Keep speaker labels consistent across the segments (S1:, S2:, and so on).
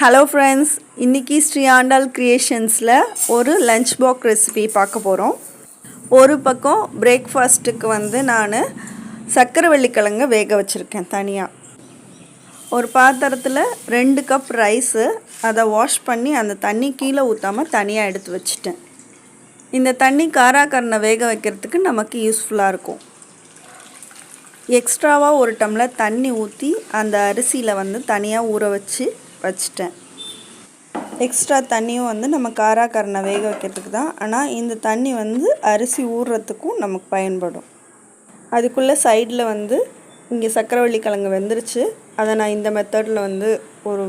S1: Hello friends, இன்றைக்கி ஸ்ரீ ஆண்டாள் க்ரியேஷன்ஸில் ஒரு lunch box recipe பார்க்க போகிறோம். ஒரு பக்கம் பிரேக்ஃபாஸ்ட்டுக்கு நான் சக்கரவள்ளி கிழங்க வேக வச்சுருக்கேன் தனியாக. ஒரு பாத்திரத்தில் 2 கப் ரைஸு, அதை வாஷ் பண்ணி அந்த தண்ணி கீழே ஊற்றாமல் தனியாக எடுத்து வச்சுட்டேன். இந்த தண்ணி காராக்கரணை வேக வைக்கிறதுக்கு நமக்கு யூஸ்ஃபுல்லாக இருக்கும். எக்ஸ்ட்ராவாக 1 டம்ளர் தண்ணி ஊற்றி அந்த அரிசியில் தனியாக ஊற வச்சுட்டேன். எக்ஸ்ட்ரா தண்ணியும் நம்ம காராக்கரணை வேக வைக்கிறதுக்கு தான். ஆனால் இந்த தண்ணி அரிசி ஊறுறதுக்கும் நமக்கு பயன்படும். அதுக்குள்ளே சைடில் இங்கே சக்கரவள்ளி கிழங்கு வெந்துருச்சு. அதை நான் இந்த மெத்தடில் ஒரு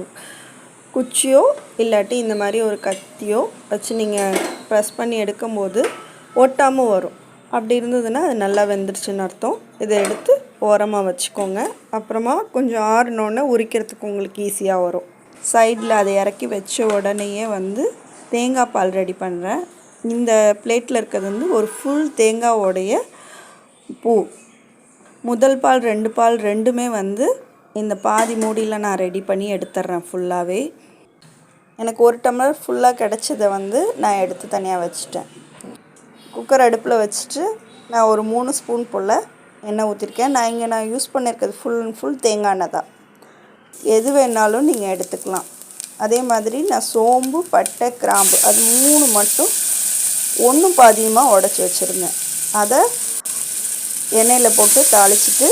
S1: குச்சியோ இல்லாட்டி இந்த மாதிரி ஒரு கத்தியோ வச்சு நீங்கள் ப்ரெஸ் பண்ணி எடுக்கும்போது ஒட்டாமல் வரும். அப்படி இருந்ததுன்னா அது நல்லா வெந்துருச்சுன்னு அர்த்தம். இதை எடுத்து ஓரமாக வச்சுக்கோங்க. அப்புறமா கொஞ்சம் ஆறினோடனே உரிக்கிறதுக்கு உங்களுக்கு ஈஸியாக வரும். சைடில் அதை இறக்கி வச்ச உடனேயே தேங்காய் பால் ரெடி பண்ணுறேன். இந்த பிளேட்டில் இருக்கிறது ஒரு ஃபுல் தேங்காவோடைய பூ. முதல் பால் 2 பால் ரெண்டுமே இந்த பாதி மூடியில் நான் ரெடி பண்ணி எடுத்துட்றேன் ஃபுல்லாகவே. எனக்கு 1 டம்ளர் ஃபுல்லாக கிடச்சதை நான் எடுத்து தனியாக வச்சுட்டேன். குக்கர் அடுப்பில் வச்சுட்டு நான் ஒரு 3 ஸ்பூன் போல் எண்ணெய் ஊற்றிருக்கேன். நான் யூஸ் பண்ணியிருக்கிறது ஃபுல் அண்ட் ஃபுல் தேங்காய் எண்ணெய் தான். எது வேணாலும் நீங்கள் எடுத்துக்கலாம். அதே மாதிரி நான் சோம்பு, பட்டை, கிராம்பு அது 3 மட்டும் ஒன்றும் பாதியமாக உடச்சி வச்சுருந்தேன். அதை எண்ணெயில் போட்டு தாளிச்சிட்டு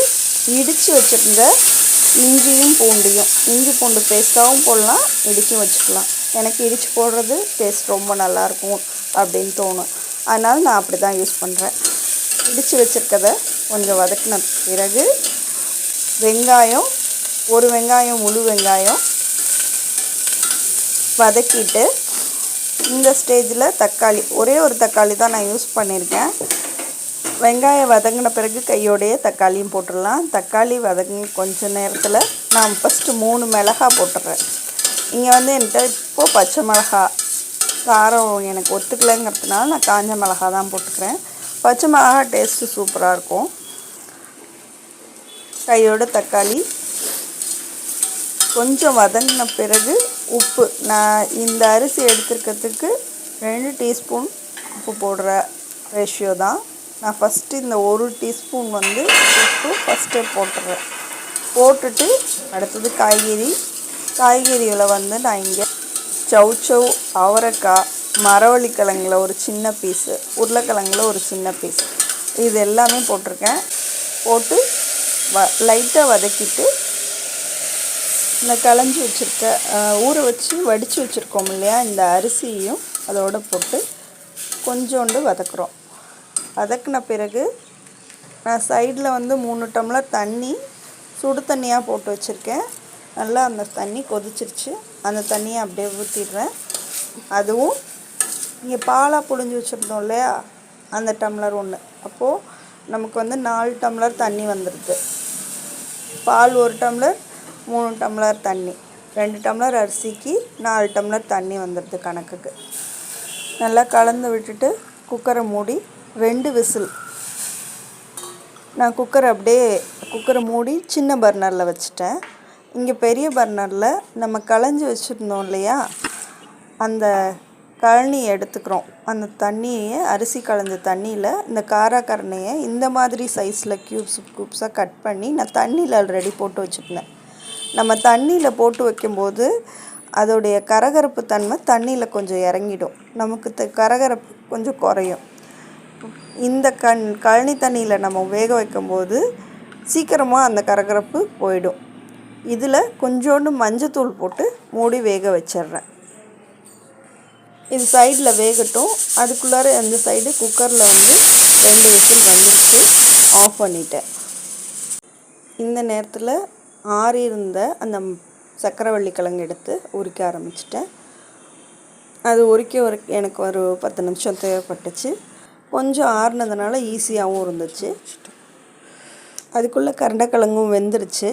S1: இடித்து வச்சுருந்த இஞ்சியும் பூண்டையும், இஞ்சி பூண்டு பேஸ்ட்டாகவும் போடலாம், இடிச்சும் வச்சுக்கலாம். எனக்கு இடித்து போடுறது டேஸ்ட் ரொம்ப நல்லாயிருக்கும் அப்படின்னு தோணும். அதனால் நான் அப்படி தான் யூஸ் பண்ணுறேன். இடித்து வச்சுருக்கதை கொஞ்சம் வதக்கின பிறகு வெங்காயம், 1 வெங்காயம் முழு வெங்காயம் வதக்கிட்டு இந்த ஸ்டேஜில் தக்காளி, ஒரே ஒரு தக்காளி தான் நான் யூஸ் பண்ணியிருக்கேன். வெங்காயம் வதங்கின பிறகு கையோடையே தக்காளியும் போட்டுடலாம். தக்காளி வதங்கின கொஞ்ச நேரத்தில் நான் ஃபஸ்ட்டு 3 மிளகாய் போட்டுடுறேன். இங்கே என்கிட்ட இப்போது பச்சை மிளகா காரம் எனக்கு ஒத்துக்கலைங்கிறதுனால நான் காஞ்ச மிளகா தான் போட்டுக்கிறேன். பச்சை மிளகா டேஸ்ட்டு சூப்பராக இருக்கும். கையோட தக்காளி கொஞ்சம் வதங்கின பிறகு உப்பு, நான் இந்த அரிசி எடுத்துருக்கிறதுக்கு 2 டீஸ்பூன் உப்பு போடுற ரேஷியோ தான். நான் ஃபஸ்ட்டு இந்த 1 டீஸ்பூன் உப்பு ஃபஸ்ட்டே போட்டுடுறேன். போட்டுட்டு அடுத்தது காய்கறிகளை நான் இங்கே சௌச்சவ், அவரைக்காய், மரவள்ளி கிழங்குல ஒரு சின்ன பீஸு, உருளைக்கிழங்குல ஒரு சின்ன பீஸ், இது எல்லாமே போட்டிருக்கேன். போட்டு லைட்டாக வதக்கிட்டு இந்த களைஞ்சி வச்சுருக்க ஊற வச்சு வடித்து வச்சுருக்கோம் இல்லையா, இந்த அரிசியையும் அதோடு போட்டு கொஞ்சோண்டு வதக்குறோம். வதக்கின பிறகு நான் சைடில் 3 டம்ளர் தண்ணி சுடு தண்ணியாக போட்டு வச்சுருக்கேன். நல்லா அந்த தண்ணி கொதிச்சிருச்சு. அந்த தண்ணியை அப்படியே ஊற்றிடுறேன். அதுவும் இங்கே பாலாக புழிஞ்சு வச்சுருந்தோம் இல்லையா, அந்த டம்ளர் 1. அப்போது நமக்கு 4 டம்ளர் தண்ணி வந்துடுது. பால் 1 டம்ளர், 3 டம்ளர் தண்ணி, 2 டம்ளர் அரிசிக்கு 4 டம்ளர் தண்ணி வந்துடுது கணக்குக்கு. நல்லா கலந்து விட்டுட்டு குக்கரை மூடி 2 விசில். நான் குக்கரை மூடி சின்ன பர்னரில் வச்சுட்டேன். இங்கே பெரிய பர்னரில் நம்ம களைஞ்சி வச்சுருந்தோம் இல்லையா, அந்த கழனியை எடுத்துக்கிறோம். அந்த தண்ணியை, அரிசி களைஞ்ச தண்ணியில் இந்த காராக்கரணையை இந்த மாதிரி சைஸில் க்யூப்ஸாக கட் பண்ணி நான் தண்ணியில் ஆல்ரெடி போட்டு வச்சுருந்தேன். நம்ம தண்ணியில் போட்டு வைக்கும்போது அதோடைய கரகரப்பு தன்மை தண்ணியில் கொஞ்சம் இறங்கிடும். நமக்கு கரகரப்பு கொஞ்சம் குறையும். இந்த கழனி தண்ணியில் நம்ம வேக வைக்கும்போது சீக்கிரமாக அந்த கரகரப்பு போயிடும். இதில் கொஞ்சோண்டு மஞ்சத்தூள் போட்டு மூடி வேக வச்சிடுறேன். இது சைடில் வேகட்டும். அதுக்குள்ளார அந்த சைடு குக்கரில் 2 விசில் வந்துருச்சு. ஆஃப் பண்ணிட்டேன். இந்த நேரத்தில் ஆறி இருந்த அந்த சக்கரவள்ளி கிழங்கு எடுத்து உரிக்க ஆரம்பிச்சிட்டேன். அது உரிக்க எனக்கு ஒரு 10 நிமிஷம் தேவைப்பட்டுச்சு. கொஞ்சம் ஆறுனதுனால ஈஸியாகவும் இருந்துச்சு. அதுக்குள்ளே கருணக்கிழங்கும் வெந்துருச்சு.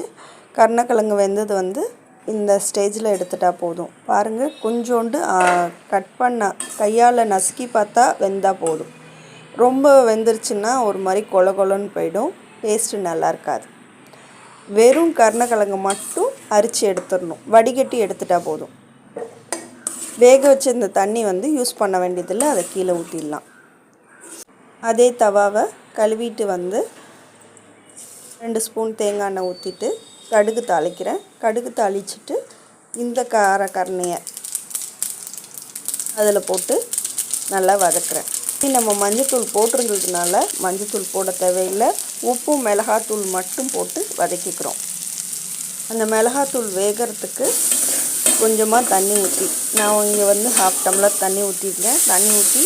S1: கருணக்கிழங்கு வெந்தது இந்த ஸ்டேஜில் எடுத்துட்டால் போதும். பாருங்கள், கொஞ்சோண்டு கட் பண்ண கையால் நசுக்கி பார்த்தா வெந்தால் போதும். ரொம்ப வெந்துருச்சுன்னா ஒரு மாதிரி கொலன்னு போயிடும், டேஸ்ட்டு நல்லா இருக்காது. வெறும் கருணக்கிழங்கு மட்டும் அரிச்சு எடுத்துடணும். வடிகட்டி எடுத்துட்டால் போதும். வேக வச்ச இந்த தண்ணி வந்து யூஸ் பண்ண வேண்டியதில்லை, அதை கீழே ஊற்றிடலாம். அதே தவாவை கழுவிட்டு வந்து 2 ஸ்பூன் தேங்காய் எண்ணெய் ஊற்றிட்டு கடுகு தாளிக்கிறேன். கடுகு தாளிச்சிட்டு இந்த காரக்கரணையை அதில் போட்டு நல்லா வதக்குறேன். நம்ம மஞ்சத்தூள் போட்டிருந்ததுனால மஞ்சத்தூள் போட தேவையில்லை, உப்பு மிளகாத்தூள் மட்டும் போட்டு வதக்கிக்கிறோம். அந்த மிளகாத்தூள் வேகிறதுக்கு கொஞ்சமாக தண்ணி ஊற்றி, நான் இங்கே வந்து 1/2 டம்ளர் தண்ணி ஊற்றிருக்கேன். தண்ணி ஊற்றி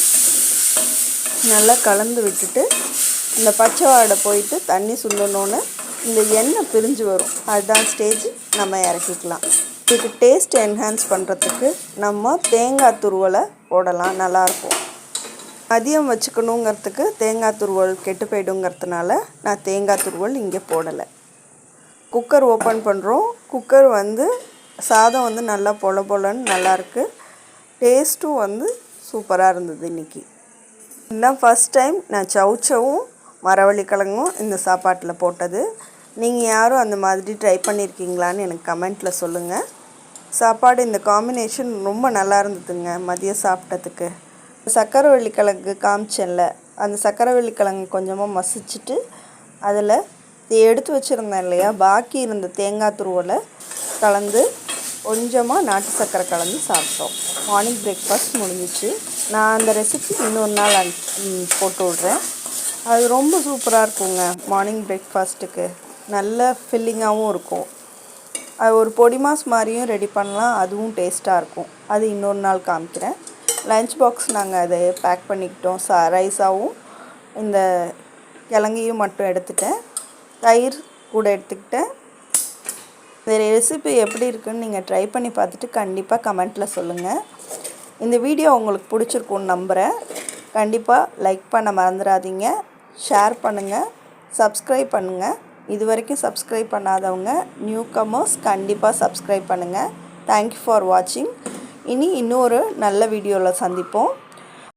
S1: நல்லா கலந்து விட்டுட்டு இந்த பச்சை வாடை போயிட்டு தண்ணி சுண்டணுன்னு இந்த எண்ணெய் பிரிஞ்சு வரும். அதுதான் ஸ்டேஜ், நம்ம இறக்கிக்கலாம். இதுக்கு டேஸ்ட் என்ஹான்ஸ் பண்ணுறதுக்கு நம்ம தேங்காய் துருவலை போடலாம், நல்லாயிருக்கும். மதியம் வச்சுக்கணுங்கிறதுக்கு தேங்காய் துருவல் கெட்டு போய்டுங்கிறதுனால நான் தேங்காய் துருவல் இங்கே போடலை. குக்கர் ஓப்பன் பண்ணுறோம். குக்கர் வந்து சாதம் வந்து நல்லா பொல பொலன்னு நல்லாயிருக்கு. டேஸ்ட்டும் வந்து சூப்பராக இருந்தது. இன்றைக்கி இதுதான் ஃபஸ்ட் டைம் நான் சவுச்சவும் மரவள்ளிக்கிழங்கும் இந்த சாப்பாட்டில் போட்டது. நீங்கள் யாரும் அந்த மாதிரி ட்ரை பண்ணியிருக்கீங்களான்னு எனக்கு கமெண்ட்டில் சொல்லுங்கள். சாப்பாடு இந்த காம்பினேஷன் ரொம்ப நல்லா இருந்ததுங்க மதியம் சாப்பிட்டதுக்கு. சக்கரவள்ளிக்கிழங்கு காமிச்சேன்ல, அந்த சக்கரவள்ளிக்கிழங்கு கொஞ்சமாக மசிச்சுட்டு அதில் எடுத்து வச்சுருந்தேன் இல்லையா, பாக்கி இருந்த தேங்காய் துருவலை கலந்து கொஞ்சமாக நாட்டு சர்க்கரை கலந்து சாப்பிட்டோம். மார்னிங் பிரேக்ஃபாஸ்ட் முடிஞ்சிச்சு. நான் அந்த ரெசிபி இன்னொரு நாள் போட்டு விட்றேன். அது ரொம்ப சூப்பராக இருக்குங்க. மார்னிங் பிரேக்ஃபாஸ்ட்டுக்கு நல்ல ஃபில்லிங்காகவும் இருக்கும். அது ஒரு பொடி மாஸ் மாதிரியும் ரெடி பண்ணலாம், அதுவும் டேஸ்ட்டாக இருக்கும். அது இன்னொரு நாள் காமிக்கிறேன். லஞ்ச் பாக்ஸ் நாங்கள் அதை பேக் பண்ணிக்கிட்டோம். ரைஸாகவும் இந்த கிழங்கையும் மட்டும் எடுத்துட்டேன். தயிர் கூட எடுத்துக்கிட்டேன். இந்த ரெசிபி எப்படி இருக்குன்னு நீங்கள் ட்ரை பண்ணி பார்த்துட்டு கண்டிப்பாக கமெண்ட்டில் சொல்லுங்கள். இந்த வீடியோ உங்களுக்கு பிடிச்சிருக்குன்னு நம்புகிறேன். கண்டிப்பாக லைக் பண்ண மறந்துடாதீங்க, ஷேர் பண்ணுங்கள், சப்ஸ்கிரைப் பண்ணுங்கள். இது வரைக்கும் சப்ஸ்கிரைப் பண்ணாதவங்க நியூ கமர்ஸ் கண்டிப்பாக சப்ஸ்கிரைப் பண்ணுங்கள். தேங்க்யூ ஃபார் வாட்சிங். இன்னொரு நல்ல வீடியோவில் சந்திப்போம்.